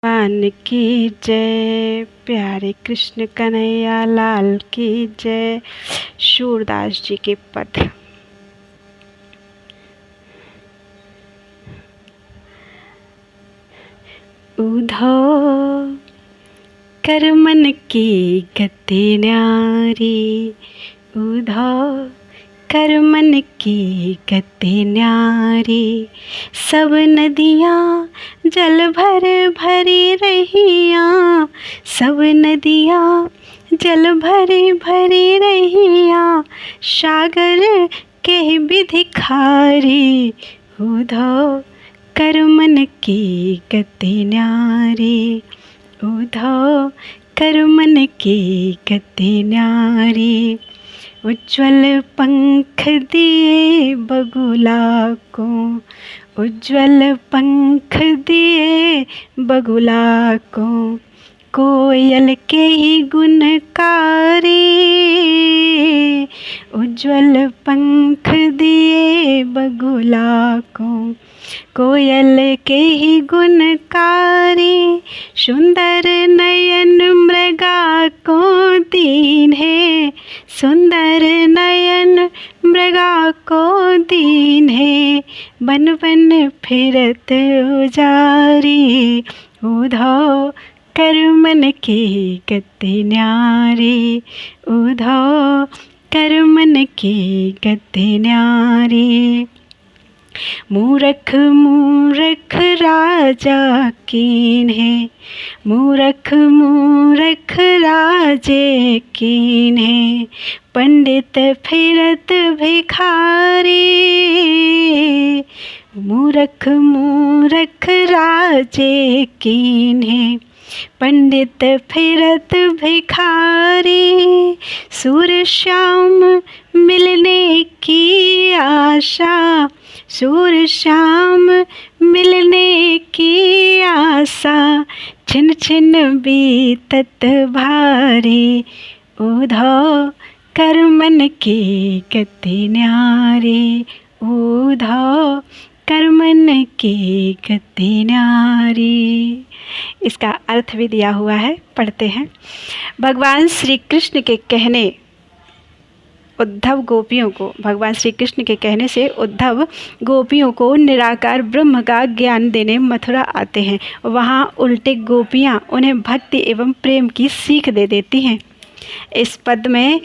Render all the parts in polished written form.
भगवान की जय। प्यारे कृष्ण कन्हैया लाल की जय। सूरदास जी के पद। उधो कर मन की गति न्यारी, उधो कर मन की गति न्यारी। सब नदियाँ जल भर भरी रहियाँ, सब नदियाँ जल भरी भरी रहियाँ। सागर के विधि खारी, उधो कर मन की गति न्यारी, उधो कर मन की गति न्यारी। उज्ज्वल पंख दिए बगुला को, उज्ज्वल पंख दिए बगुला को। कोयल के ही गुणकारी, उज्ज्वल पंख दिए बगुला को। कोयल के ही गुणकारी, सुंदर नयन मृगा को दीन है, सुंदर नयन मृगा को दीन है। बन बन फिरत उजारी, उधो कर मन की गति न्यारी, उधो कर मन की गति न्यारी। मूरख मूरख राजा कीन है, मूरख मूरख राजे कीन है। पंडित फिरत भिखारी, मूरख मूरख राजे कीन है। पंडित फिरत भिखारी। सूर्य श्याम मिलने की आशा, सूर्य श्याम मिलने की आशा। छिन छिन बीतत भारी, उधो कर मन की गति न्यारी, उधो कर मन की गति न्यारी। इसका अर्थ भी दिया हुआ है, पढ़ते हैं। भगवान श्री कृष्ण के कहने उद्धव गोपियों को, भगवान श्री कृष्ण के कहने से उद्धव गोपियों को निराकार ब्रह्म का ज्ञान देने मथुरा आते हैं। वहाँ उल्टे गोपियाँ उन्हें भक्ति एवं प्रेम की सीख दे देती हैं। इस पद में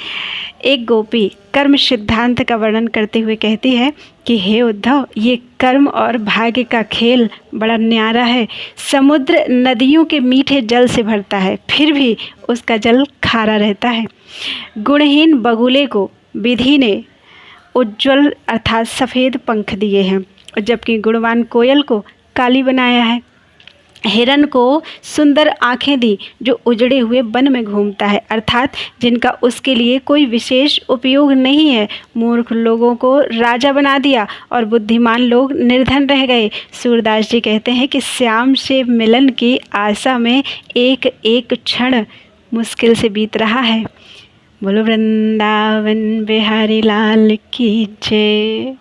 एक गोपी कर्म सिद्धांत का वर्णन करते हुए कहती है कि हे उद्धव, ये कर्म और भाग्य का खेल बड़ा न्यारा है। समुद्र नदियों के मीठे जल से भरता है, फिर भी उसका जल खारा रहता है। गुणहीन बगुले को विधि ने उज्ज्वल अर्थात सफ़ेद पंख दिए हैं, जबकि गुणवान कोयल को काली बनाया है। हिरन को सुंदर आँखें दी जो उजड़े हुए वन में घूमता है, अर्थात जिनका उसके लिए कोई विशेष उपयोग नहीं है। मूर्ख लोगों को राजा बना दिया और बुद्धिमान लोग निर्धन रह गए। सूरदास जी कहते हैं कि श्याम से मिलन की आशा में एक एक क्षण मुश्किल से बीत रहा है। बोलो वृंदावन बिहारी लाल की जय।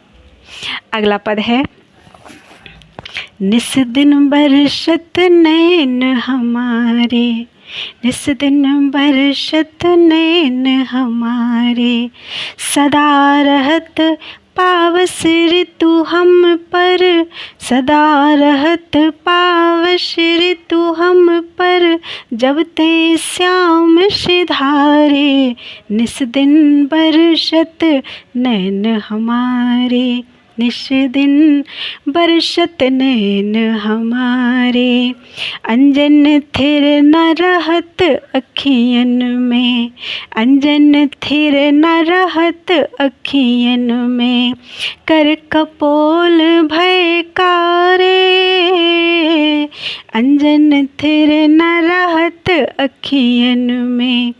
अगला पद है, निस दिन बरसत नैन हमारे, निस दिन बरसत नैन हमारे। सदा रहत पावस ऋतु हम पर, सदा रहत पावस ऋतु हम पर। जब ते श्याम सिधारे, निस दिन बरसत नैन हमारे, निस दिन बरसत नैन हमारे। अंजन थिर न रहत अखियन में, अंजन थिर न रहत अखियन में। कर कपोल भय कारे, अंजन थिर न रहत अखियन में।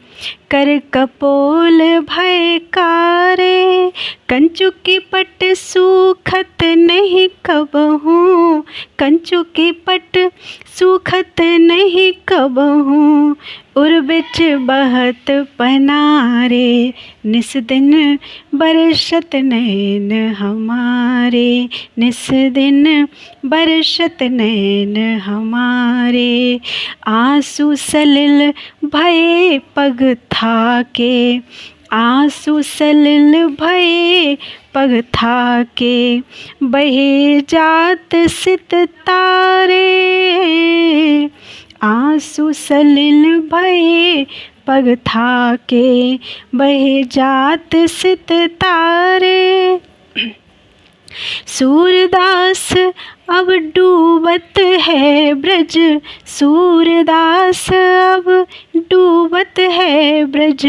कर कपोल भय कारे। कंचु की पट सूखत नहीं कबहूँ, कंचु की पट सूखत नहीं कबहूँ। उर बिच बहत पनारे, निस दिन बरसत नैन हमारे, निस दिन बरसत नैन हमारे। आंसू सलिल भये पग थाके, आंसू सलिल भये पग थाके, बहे जात सित तारे, आंसू सलिल भये पग थाके, बहे जात सित तारे। सूरदास अब डूबत है ब्रज, सूरदास अब डूबत है ब्रज,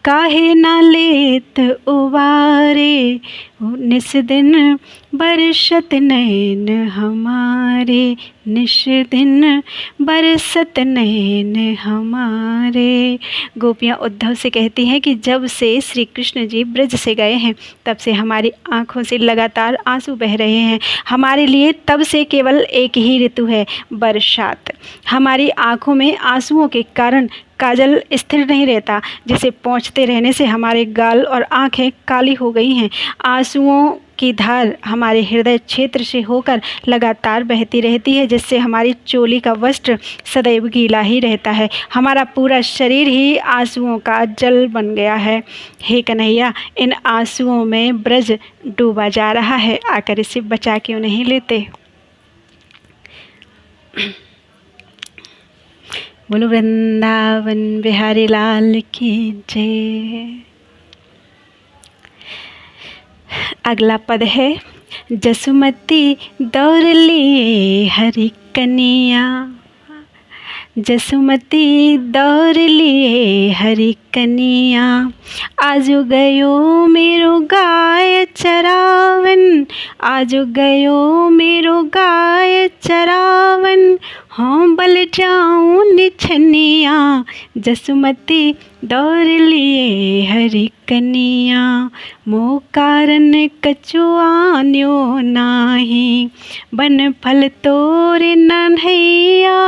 काहे ना लेत उबारे, निस दिन बरसत नैन हमारे, निस दिन बरसत नैन हमारे। गोपियाँ उद्धव से कहती हैं कि जब से श्री कृष्ण जी ब्रज से गए हैं तब से हमारी आँखों से लगातार आंसू बह रहे हैं। हमारे लिए तब से केवल एक ही ऋतु है, बरसात। हमारी आँखों में आंसुओं के कारण काजल स्थिर नहीं रहता, जिसे पोंछते रहने से हमारे गाल और आँखें काली हो गई हैं। आंसुओं की धार हमारे हृदय क्षेत्र से होकर लगातार बहती रहती है, जिससे हमारी चोली का वस्त्र सदैव गीला ही रहता है। हमारा पूरा शरीर ही आंसुओं का जल बन गया है। हे कन्हैया, इन आंसुओं में ब्रज डूबा जा रहा है, आकर इसे बचा क्यों नहीं लेते। बोलो वृंदावन बिहारी लाल की जय। अगला पद है, जसुमती दौड़ लिए हरि कन्या, जसुमती दौड़ लिए हरि कन्या, आजो गयो मेरो गाय चरावन, आजो गयो मेरो गाय चरावन, हाँ बल जाऊं निछनिया, जसुमती दौड़ लिए हरि कन्या, मोह कारण कछुआन्यो नाही, बन फल तोरे नन्हैया,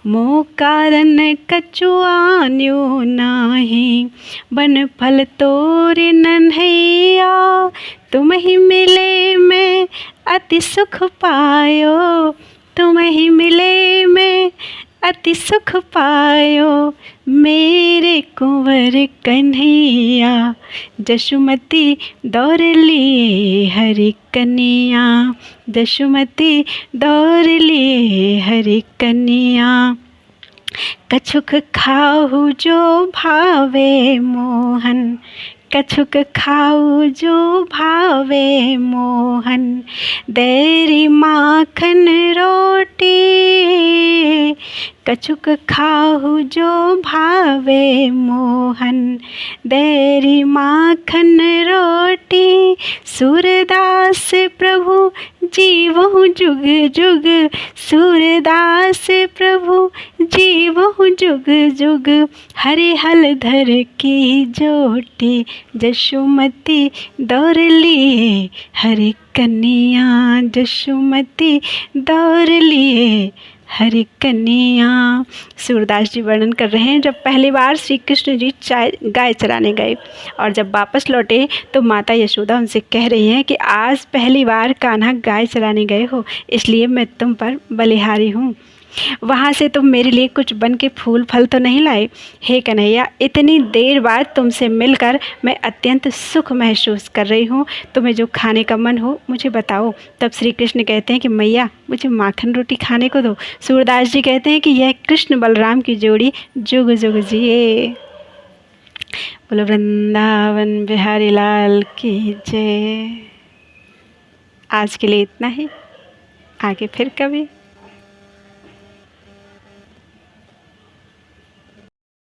मोह कारण कछुआन्यो नाही, बन फल तोरे नन्हैया, तुम ही मिले मैं अति सुख पायो, तुम ही मिले मैं अति सुख पायो, मेरे कुंवर कन्हैया, जसुमती दौड़ लिए हरि कन्या, जसुमती दौड़ लिए हरि कन्या, कछुक खाहु जो भावे मोहन, कछुक खाऊ जो भावे मोहन, देरी माखन रोटी, कछुक खाहु जो भावे मोहन, देरी माखन रोटी, सूरदास प्रभु जीवहु जुग जुग, सूरदास प्रभु जीवहु जुग जुग, हरि हलधर की जोटी, जसुमती दौड़ लिए हरि कन्या, जसुमती दौड़ लिए हरि कन्या। सूरदास जी वर्णन कर रहे हैं, जब पहली बार श्री कृष्ण जी गाय चराने गए और जब वापस लौटे तो माता यशोदा उनसे कह रही हैं कि आज पहली बार कान्हा गाय चराने गए हो, इसलिए मैं तुम पर बलिहारी हूँ। वहाँ से तुम मेरे लिए कुछ बन के फूल फल तो नहीं लाए। हे कन्हैया, इतनी देर बाद तुमसे मिलकर मैं अत्यंत सुख महसूस कर रही हूँ, तुम्हें जो खाने का मन हो मुझे बताओ। तब श्री कृष्ण कहते हैं कि मैया मुझे माखन रोटी खाने को दो। सूरदास जी कहते हैं कि यह कृष्ण बलराम की जोड़ी जुग जुग जिए। बोलो वृंदावन बिहारी लाल की जय। आज के लिए इतना ही, आगे फिर कभी।